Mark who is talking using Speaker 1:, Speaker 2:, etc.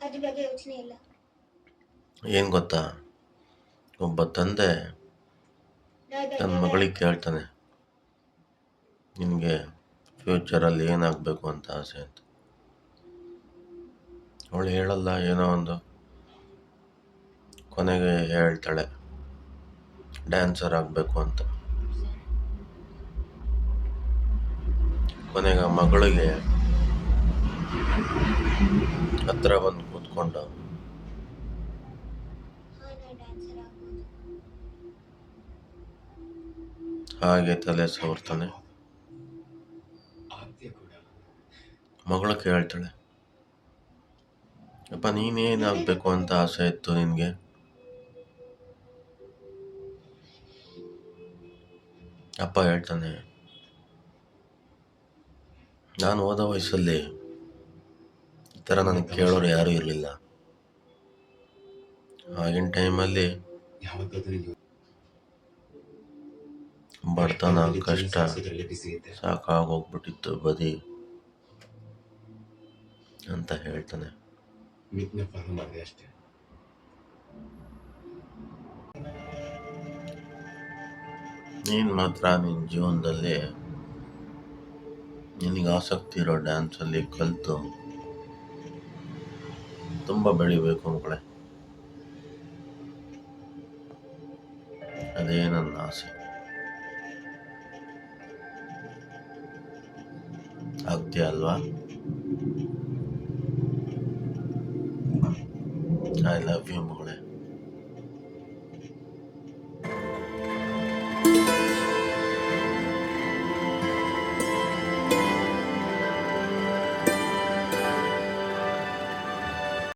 Speaker 1: ಅದ್ರ ಬಗ್ಗೆ ಯೋಚನೆ ಇಲ್ಲ.
Speaker 2: ಏನು ಗೊತ್ತಾ, ಒಬ್ಬ ತಂದೆ ತನ್ನ ಮಗಳಿಗೆ ಕೇಳ್ತಾನೆ, ನಿನಗೆ ಫ್ಯೂಚರಲ್ಲಿ ಏನಾಗಬೇಕು ಅಂತ ಆಸೆ ಅಂತ. ಅವಳು ಹೇಳಲ್ಲ, ಏನೋ ಒಂದು. ಕೊನೆಗೆ ಹೇಳ್ತಾಳೆ, ಡ್ಯಾನ್ಸರ್ ಆಗಬೇಕು ಅಂತ. ಕೊನೆಗೆ ಆ ಮಗಳಿಗೆ ಹತ್ರ ಬಂದು ಕೂತ್ಕೊಂಡು
Speaker 1: ನಾ ಡ್ಯಾನ್ಸರ್ ಆಗ್ಬೋದು.
Speaker 2: ಹಾಗೆ ತಲೆ ಸವರ್ತಾನೆ. ಮಗಳು ಕೇಳ್ತಾಳೆ, ಅಪ್ಪ ನೀನೇನಾಗಬೇಕು ಅಂತ ಆಸೆ ಇತ್ತು ನಿನಗೆ? ಅಪ್ಪ ಹೇಳ್ತಾನೆ, ನಾನು ಓದೋ ವಯಸ್ಸಲ್ಲಿ ಈ ಥರ ನನಗೆ ಕೇಳೋರು ಯಾರೂ ಇರಲಿಲ್ಲ. ಆಗಿನ ಟೈಮಲ್ಲಿ ಬಡತನ, ಕಷ್ಟ ಸಾಕಾಗೋಗ್ಬಿಟ್ಟಿತ್ತು ಬದಿ ಅಂತ ಹೇಳ್ತಾನೆ. ನೀನು ಮಾತ್ರ ನಿನ್ನ ಜೀವನದಲ್ಲಿ ನಿನಗೆ ಆಸಕ್ತಿ ಇರೋ ಡ್ಯಾನ್ಸಲ್ಲಿ ಕಲಿತು ತುಂಬ ಬೆಳಿಬೇಕು ಮಕ್ಕಳೇ. ಅದೇ ನನ್ನ ಆಸೆ. ಆಗ್ತೀಯ ಅಲ್ವಾ? ಐ ಲವ್ ಯು ಮಗಳೇ.